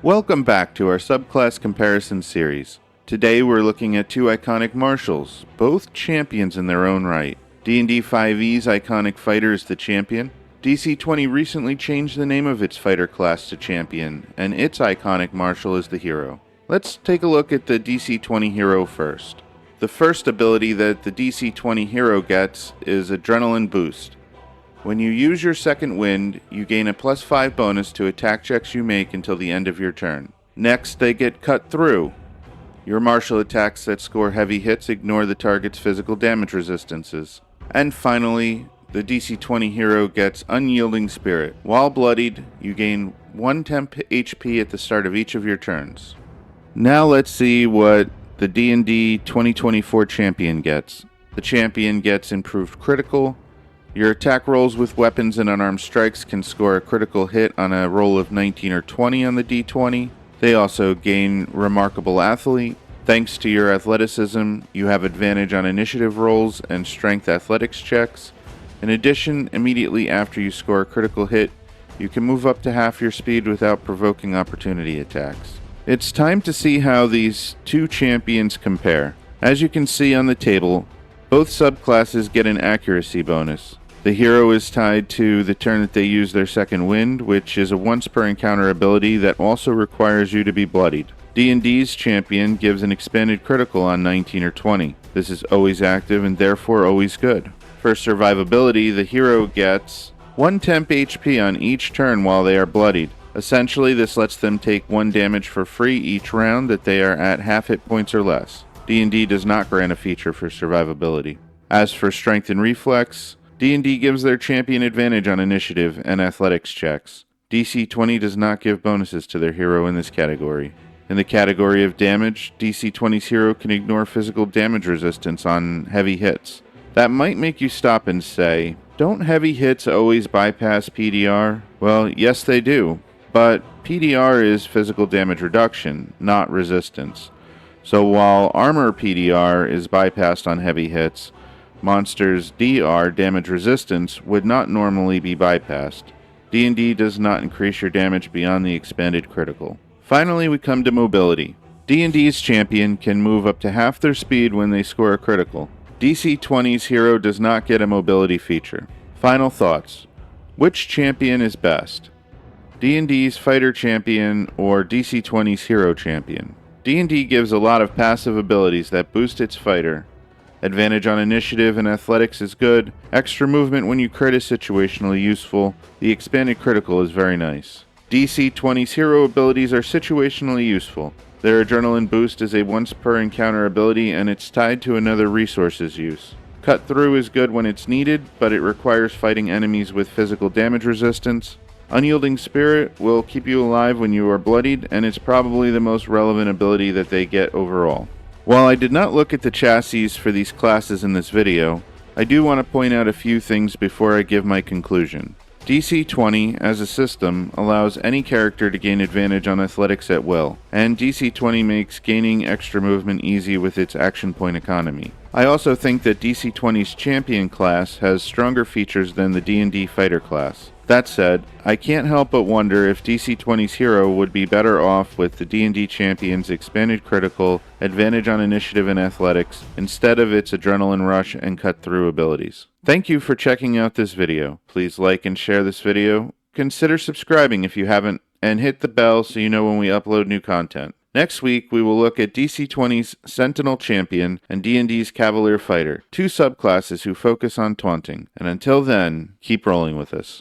Welcome back to our subclass comparison series. Today we're looking at two iconic martials, both champions in their own right. D&D 5e's iconic fighter is the champion. DC20 recently changed the name of its fighter class to champion, and its iconic martial is the hero. Let's take a look at the DC20 hero first. The first ability that the DC20 hero gets is Adrenaline Boost. When you use your second wind, you gain a +5 bonus to attack checks you make until the end of your turn. Next, they get Cut Through. Your martial attacks that score heavy hits ignore the target's physical damage resistances. And finally, the DC20 hero gets Unyielding Spirit. While bloodied, you gain 1 temp HP at the start of each of your turns. Now let's see what the D&D 2024 champion gets. The champion gets Improved Critical. Your attack rolls with weapons and unarmed strikes can score a critical hit on a roll of 19 or 20 on the D20. They also gain Remarkable Athlete. Thanks to your athleticism, you have advantage on initiative rolls and strength athletics checks. In addition, immediately after you score a critical hit, you can move up to half your speed without provoking opportunity attacks. It's time to see how these two champions compare. As you can see on the table, both subclasses get an accuracy bonus. The hero is tied to the turn that they use their second wind, which is a once per encounter ability that also requires you to be bloodied. D&D's champion gives an expanded critical on 19 or 20. This is always active and therefore always good. For survivability, the hero gets 1 temp HP on each turn while they are bloodied. Essentially, this lets them take 1 damage for free each round that they are at half hit points or less. D&D does not grant a feature for survivability. As for strength and reflex, D&D gives their champion advantage on initiative and athletics checks. DC20 does not give bonuses to their hero in this category. In the category of damage, DC20's hero can ignore physical damage resistance on heavy hits. That might make you stop and say, don't heavy hits always bypass PDR? Well, yes they do, but PDR is physical damage reduction, not resistance. So while armor PDR is bypassed on heavy hits, monsters' DR, damage resistance, would not normally be bypassed. D&D does not increase your damage beyond the expanded critical. Finally, we come to mobility. D&D's champion can move up to half their speed when they score a critical. DC20's hero does not get a mobility feature. Final thoughts. Which champion is best? D&D's fighter champion or DC20's hero champion? D&D gives a lot of passive abilities that boost its fighter. Advantage on initiative and athletics is good. Extra movement when you crit is situationally useful. The expanded critical is very nice. DC20's hero abilities are situationally useful. Their adrenaline boost is a once per encounter ability and it's tied to another resource's use. Cut Through is good when it's needed, but it requires fighting enemies with physical damage resistance. Unyielding Spirit will keep you alive when you are bloodied, and it's probably the most relevant ability that they get overall. While I did not look at the chassis for these classes in this video, I do want to point out a few things before I give my conclusion. DC20, as a system, allows any character to gain advantage on athletics at will, and DC20 makes gaining extra movement easy with its action point economy. I also think that DC20's champion class has stronger features than the D&D fighter class. That said, I can't help but wonder if DC20's hero would be better off with the D&D champion's expanded critical, advantage on initiative and athletics, instead of its adrenaline rush and cut through abilities. Thank you for checking out this video. Please like and share this video. Consider subscribing if you haven't, and hit the bell so you know when we upload new content. Next week, we will look at DC20's Sentinel Champion and D&D's Cavalier Fighter, two subclasses who focus on taunting. And until then, keep rolling with us.